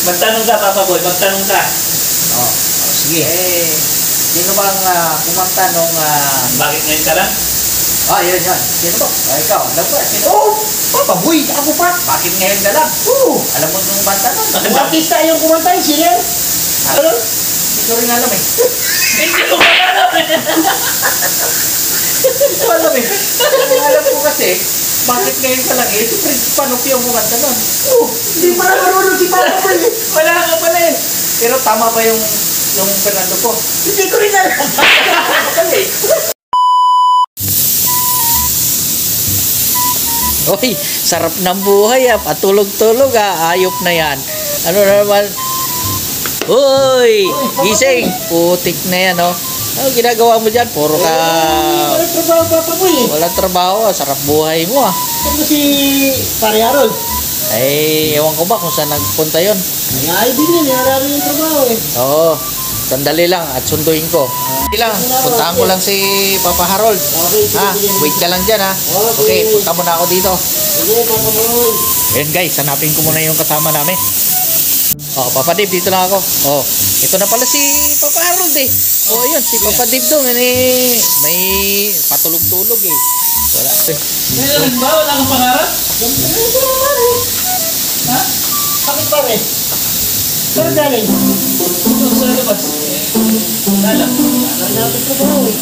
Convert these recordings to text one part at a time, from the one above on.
Magtanong ka, Papa Boy. Magtanong ka. Oh, sige. Sino bang kumanta nung... Bakit ngayon ka lang? Yun. Sino ba? Ikaw. Alam mo, sino? Papa Boy, ako pa. Bakit ngayon ka lang? Alam mo nung kumanta nun? Yung artista yung kumanta yung sino yan? Ano? Hindi ko rin alam eh. Hindi ko ba alam eh. Hindi ko alam eh. Ang alam ko kasi, bakit ngayon ka lang eh? Si Prince Panok yung kumanta nun. Hindi pala marunong si Papa Boy. Wala ka pala eh. Pero tama ba yung Fernando ko? Hindi ko rin alam. Kali. Uy, sarap ng buhay ah. Patulog-tulog ah. Ayop na yan. Ano na naman? Uy, gising. Putik na yan oh. Ano ginagawa mo dyan? Puro ka... Walang trabaho Papa Boy eh. Walang trabaho ah. Sarap buhay mo ah. Ano si Pare Harold? Ay, ewan ko ba kung saan nagpunta yon. Ay, din yun. Nalaro yung trabaho eh. Oo. Sandali lang at sunduin ko. Sandali lang. Puntahan ko lang si Papa Harold. Okay, sige, Ha? sige. Wait ka lang dyan ha. Okay, punta muna ako dito. Sige, Papa Boy. Ayan guys, hanapin ko muna yung kasama namin. Oh, Papa Dave, dito lang ako. Oh, ito na pala si Papa Harold eh. Oh, ayun, si Papa Dave doon. May patulog-tulog eh. Wala. Meron ba? Wala kang pangarap? Ha? Bakit Pare? Saan galing? Ito sa labas. Lala. Nalapit trabaho eh.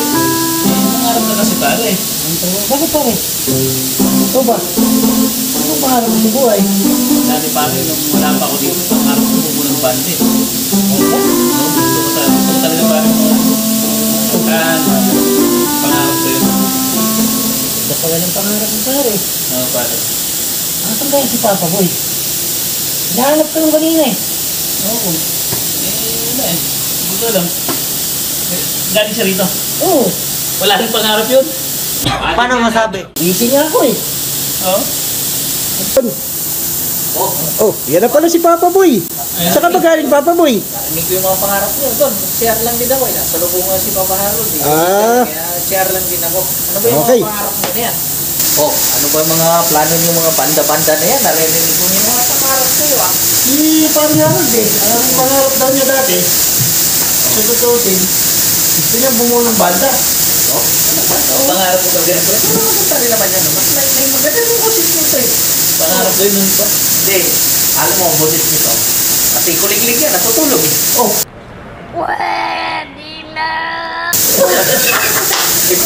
Pangarap na kasi pare. Bakit Pare? Ito ba? Ano pangarap mo sa buhay? Dati pare, nung wala pa ako dito, pangarap ko pumunang bande. Gusto ko talaga pare mo. Pangarap ko yun. Ito pala ng pangarap mo Pare. Oo pare. Asan kaya si Papa Boy? Hinahanap ka nung kanina eh. Oo. Wala eh. Hindi ko alam. Galing siya rito. Oo. Wala rin pangarap yun. Paano masabi? Busy nga ako eh. Oo. Oh, yan na pala si Papa Boy. Saan ka ba galing Papa Boy? Narinig ko yung mga pangarap niyo. Doon, share lang din ako eh. Nasa lubungan si Papa Harold eh. Kaya share lang din ako. Ano ba yung Okay. mga pangarap mo na yan? Ano ba yung mga plano niyo, mga banda-banda na yan? Narinig ko yung mga pangarap kayo ah. Si Pare Harold eh. Ang pangarap daw niya dati. Sa totoo din. Gusto niya bumuo ng banda. Pangarap ko talaga. Pero maganda rin naman yan. May maganda yung boses nito eh. Pangarap ko yun nun pa. Hindi. Alam mo ang boses nito. Kasi kulig-lig yan. Natutulog eh.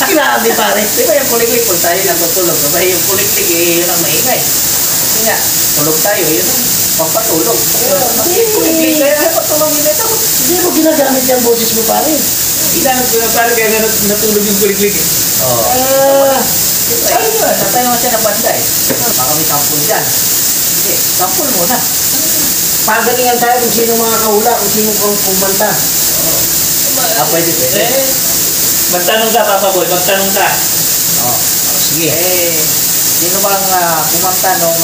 Grabe pare. Di ba yung kulig-lig kung tayo natutulog? Di ba yung kulig-lig eh, yun ang maingay. Kasi nga, tulog tayo, yun ang pampatulog. Kulig-lig kaya patulogin nito. Hindi mo ginagamit yung boses mo Pare. Ilangan ko na pare kaya natulog yung kulig-lig eh. Ano yun? Natay naman siya ng banda eh. Baka may sampul dyan. Hindi, sampul muna. Pagalingan tayo kung sino mga kahula, kung sino kumanta. Pwede. Magtanong ka, Papa Boy. Magtanong ka. Sige. Sino bang kumanta nung...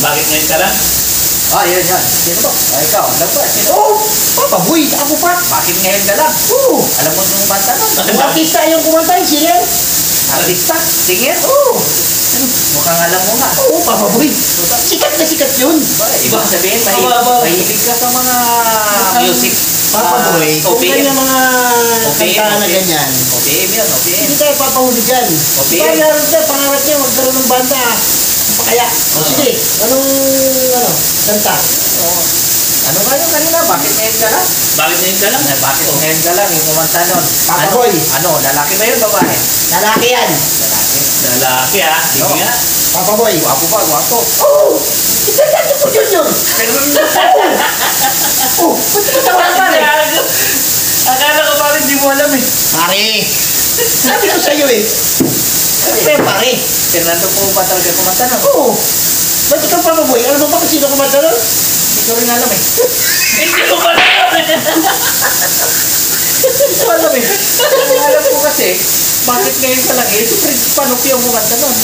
Bakit ngayon ka lang? Yun. Sino ba? Ikaw. Alam ba? Sino? Papa Boy, ako pa. Bakit ngayon ka lang? Alam mo nung kumanta nun? Yung artista yung kumanta yung sino yan? Artista? Singer? Mukhang alam mo nga. Papa Boy. Sikat na sikat yun. Ibig sabihin, mahilig ka sa mga music. Papa Boy, kung OPM. kanya mga kanta na ganyan. OPM yun, OPM. Hindi tayo papahuli dyan. Okay. Kaya naroon siya, pangarap niya magkaroon ng banda. Kaya, sige, anong kanta? Ano nga yung kanina? Bakit ngayon ka lang? Bakit ngayon ka lang? Bakit ngayon ka lang yung kumanta nun? Papa Boy. Lalaki ba yun, babae? Lalaki yan. Lalaki. Lalaki ha. Sige nga. Papa Boy. Gwapo ba? Gwapo. Ikaganda ko yun. Ba't mo tawagan pare? Akala ko parang di mo alam eh. Pare, sabi ko sa'yo eh. Siyempre pare. Fernando po ba talaga kumanta nun? Ba't ikaw Papa Boy? Alam mo ba kung sino kumanta nun? Hindi ko rin alam eh. Hindi ko pa alam eh. Hindi ko alam eh. Ang alam ko kasi, bakit ngayon ka lang eh? Si Prince Panok yung kumanta nun.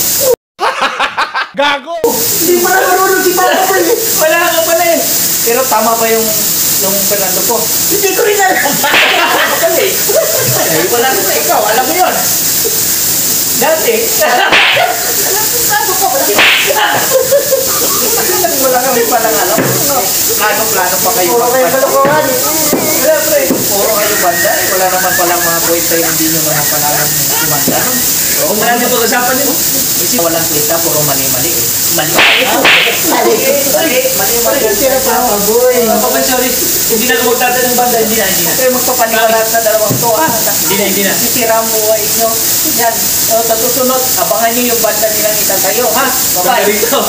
Gago! Hindi pala marunong si Papa Boy. Wala ka pala eh. Pero tama ba yung Fernando ko? Hindi ko rin alam. Kasi, wala naman ikaw. Alam mo yun. Dati, wala kami palang alam. Plano pa kayo. Puro kayo kalokohan eh. Wala pre, puro kayo banda. Wala naman palang mga boyfriend, hindi nyo naman pala alam si banda. Kung marami po usapan niyo. Walang kwenta, puro mali-mali eh. Mali-mali. Sira pa ako, boy. Papa, sorry. Hindi na ako magtatanong ng banda. Hindi na. Kayo magpapaniwalat sa dalawang to. Hindi na. Sisira ang buhay nyo. Yan. Sa susunod, abangan nyo yung banda nilang itatayo. Ha? Bye-bye. Rito.